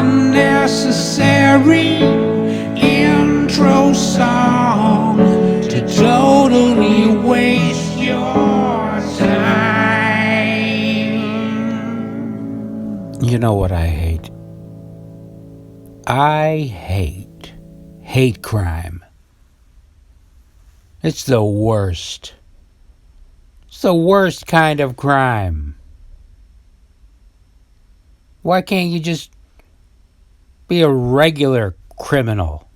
unnecessary intro song to totally waste your time. You know what I hate? I hate crime. It's the worst. It's the worst kind of crime. Why can't you just be a regular criminal?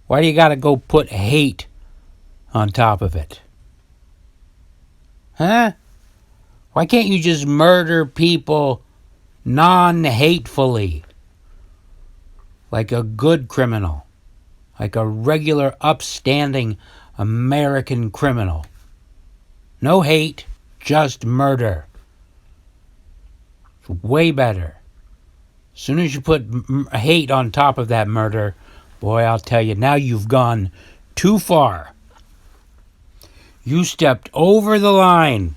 Why do you gotta go put hate on top of it? Huh? Why can't you just murder people non-hatefully? Like a good criminal. Like a regular, upstanding American criminal. No hate, just murder. It's way better. As soon as you put hate on top of that murder, boy, I'll tell you, now you've gone too far. You stepped over the line.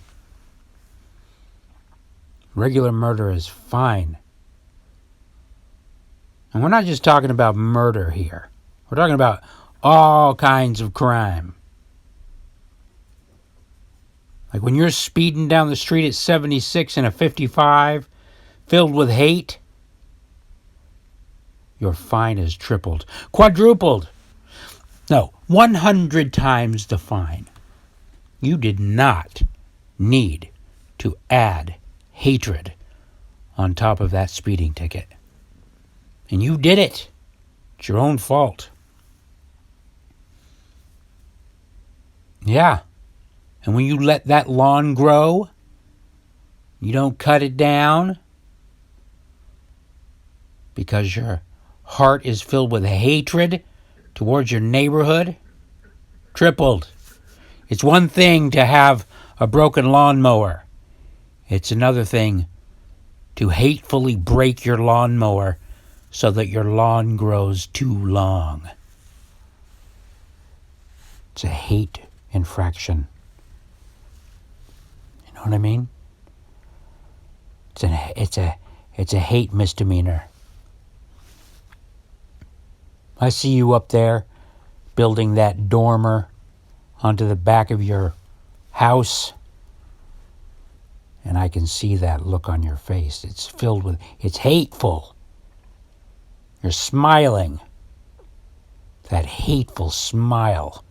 Regular murder is fine. And we're not just talking about murder here. We're talking about all kinds of crime. Like when you're speeding down the street at 76 in a 55 filled with hate, your fine is tripled, quadrupled. No, 100 times the fine. You did not need to add hatred on top of that speeding ticket. And you did it. It's your own fault. Yeah. And when you let that lawn grow, you don't cut it down because your heart is filled with hatred towards your neighborhood, tripled. It's one thing to have a broken lawnmower. It's another thing to hatefully break your lawnmower so that your lawn grows too long. It's a hate infraction. You know what I mean? It's a hate misdemeanor. I see you up there building that dormer onto the back of your house, and I can see that look on your face. It's hateful. You're smiling. That hateful smile.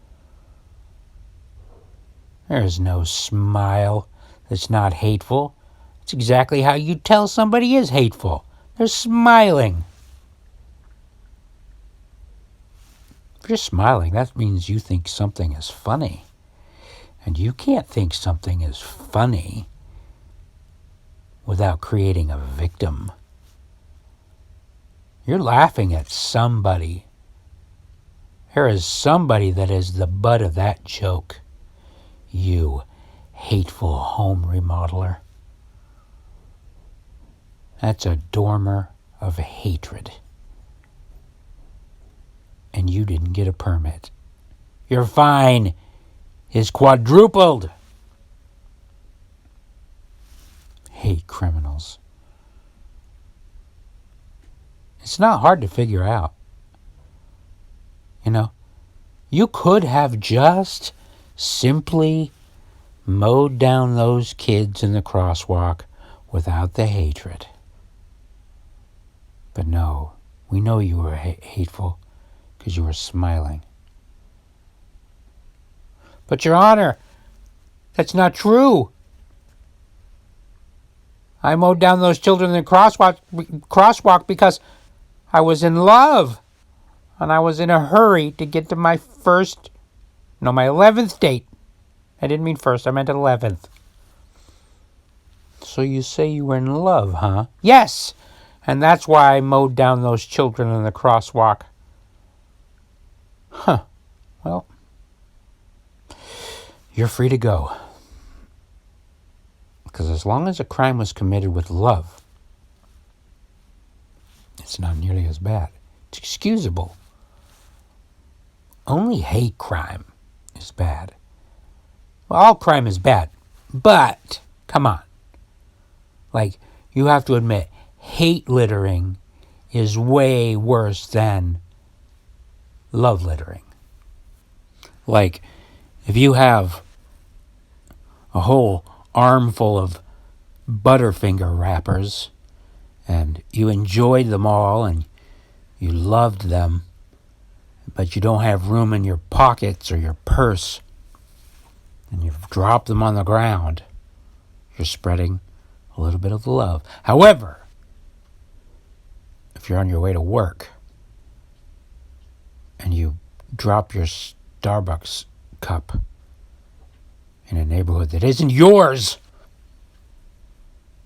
There's no smile that's not hateful. It's exactly how you tell somebody is hateful. They're smiling. If you're smiling, that means you think something is funny. And you can't think something is funny without creating a victim. You're laughing at somebody. There is somebody that is the butt of that joke. You hateful home remodeler. That's a dormer of hatred. And you didn't get a permit. Your fine is quadrupled. Hate criminals. It's not hard to figure out. You know, you could have just simply mowed down those kids in the crosswalk without the hatred. But no, we know you were hateful because you were smiling. But Your Honor, that's not true. I mowed down those children in the crosswalk because I was in love. And I was in a hurry to get to my 11th date. I didn't mean first, I meant 11th. So you say you were in love, huh? Yes! And that's why I mowed down those children in the crosswalk. Huh. Well, you're free to go. Because as long as a crime was committed with love, it's not nearly as bad. It's excusable. Only hate crime is bad. Well, all crime is bad. But, come on. Like, you have to admit, hate littering is way worse than love lettering. Like, if you have a whole armful of Butterfinger wrappers and you enjoyed them all and you loved them, but you don't have room in your pockets or your purse, and you've dropped them on the ground, you're spreading a little bit of love. However, if you're on your way to work and you drop your Starbucks cup in a neighborhood that isn't yours,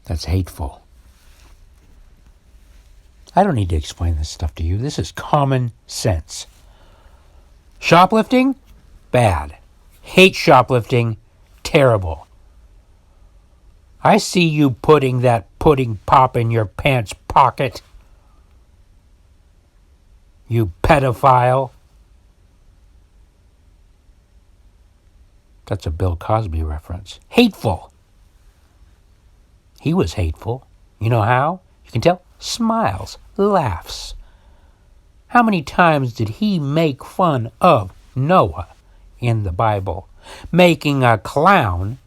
that's hateful. I don't need to explain this stuff to you. This is common sense. Shoplifting? Bad. Hate shoplifting? Terrible. I see you putting that pudding pop in your pants pocket. You pedophile. That's a Bill Cosby reference. Hateful. He was hateful. You know how? You can tell. Smiles. Laughs. How many times did he make fun of Noah in the Bible, making a clown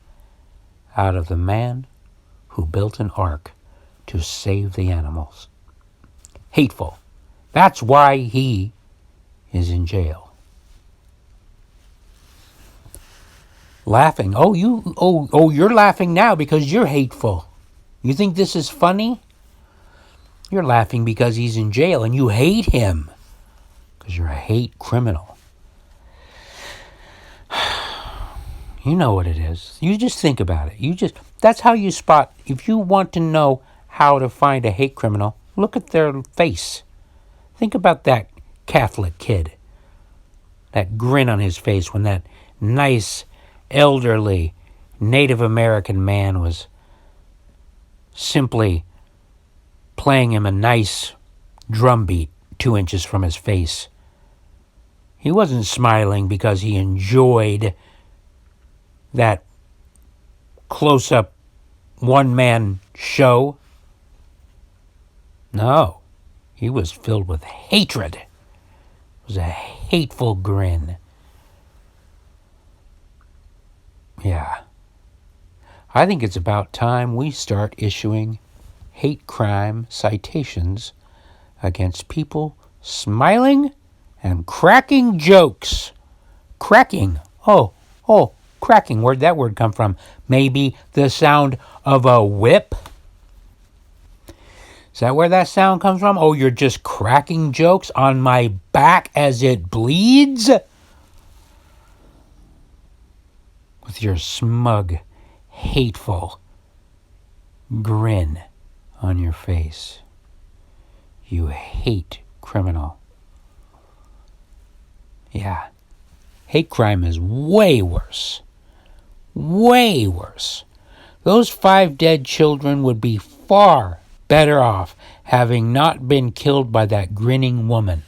out of the man who built an ark to save the animals? Hateful. That's why he is in jail. Laughing. You're laughing now because you're hateful. You think this is funny? You're laughing because he's in jail and you hate him because you're a hate criminal. You know what it is. You just think about it. That's how you spot. If you want to know how to find a hate criminal, look at their face. Think about that Catholic kid. That grin on his face when that nice, elderly Native American man was simply playing him a nice drum beat 2 inches from his face. He wasn't smiling because he enjoyed that close-up one-man show. No, he was filled with hatred. It was a hateful grin. Yeah. I think it's about time we start issuing hate crime citations against people smiling and cracking jokes. Cracking. Cracking. Where'd that word come from? Maybe the sound of a whip? Is that where that sound comes from? Oh, you're just cracking jokes on my back as it bleeds? With your smug, hateful grin on your face. You hate criminal. Yeah. Hate crime is way worse. Way worse. Those 5 dead children would be far better off having not been killed by that grinning woman.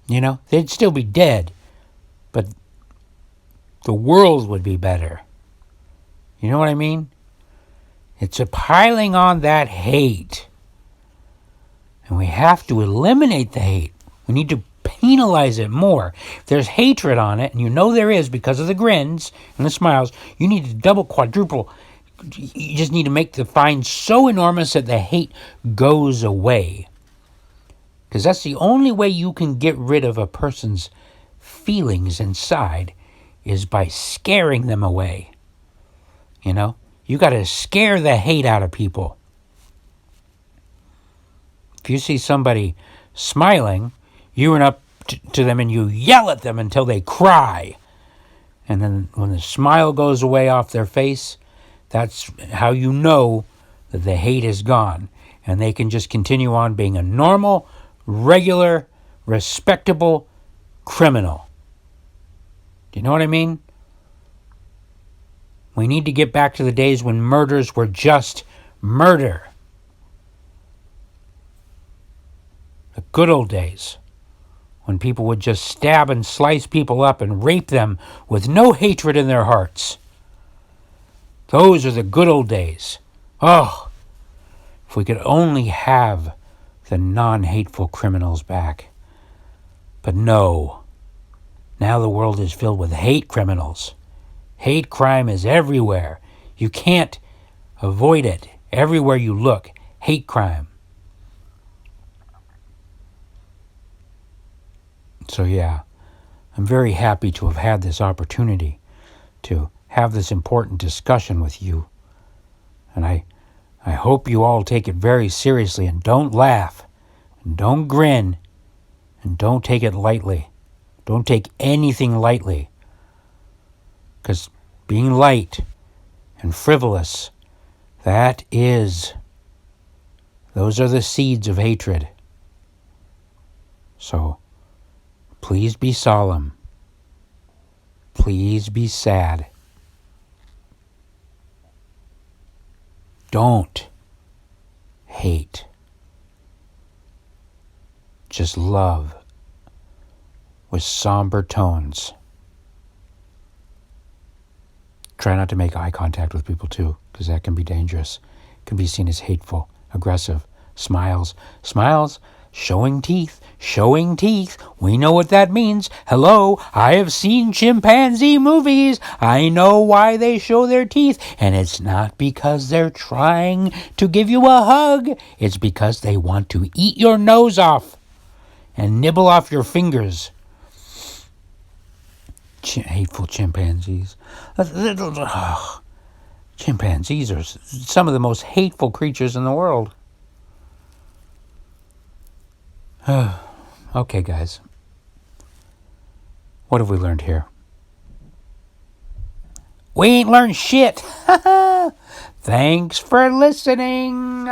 You know, they'd still be dead, but the world would be better. You know what I mean? It's a piling on that hate. And we have to eliminate the hate. We need to penalize it more. If there's hatred on it, and you know there is because of the grins and the smiles, you need to double, quadruple. You just need to make the fine so enormous that the hate goes away. Because that's the only way you can get rid of a person's feelings inside is by scaring them away. You know? You got to scare the hate out of people. If you see somebody smiling, you run up to them and you yell at them until they cry. And then when the smile goes away off their face, that's how you know that the hate is gone. And they can just continue on being a normal, regular, respectable criminal. Do you know what I mean? We need to get back to the days when murders were just murder. The good old days. When people would just stab and slice people up and rape them with no hatred in their hearts. Those are the good old days. Oh, If we could only have the non-hateful criminals back. But no. Now the world is filled with hate criminals. Hate crime is everywhere. You can't avoid it. Everywhere you look, hate crime. So yeah, I'm very happy to have had this opportunity to have this important discussion with you. And I hope you all take it very seriously and don't laugh, and don't grin, and don't take it lightly. Don't take anything lightly. Because being light and frivolous, those are the seeds of hatred. So, please be solemn. Please be sad. Don't hate. Just love with somber tones. Try not to make eye contact with people too, because that can be dangerous. It can be seen as hateful, aggressive. Smiles, showing teeth. We know what that means. Hello, I have seen chimpanzee movies. I know why they show their teeth. And it's not because they're trying to give you a hug. It's because they want to eat your nose off and nibble off your fingers. Hateful chimpanzees. Chimpanzees are some of the most hateful creatures in the world. Okay, guys. What have we learned here? We ain't learned shit. Thanks for listening.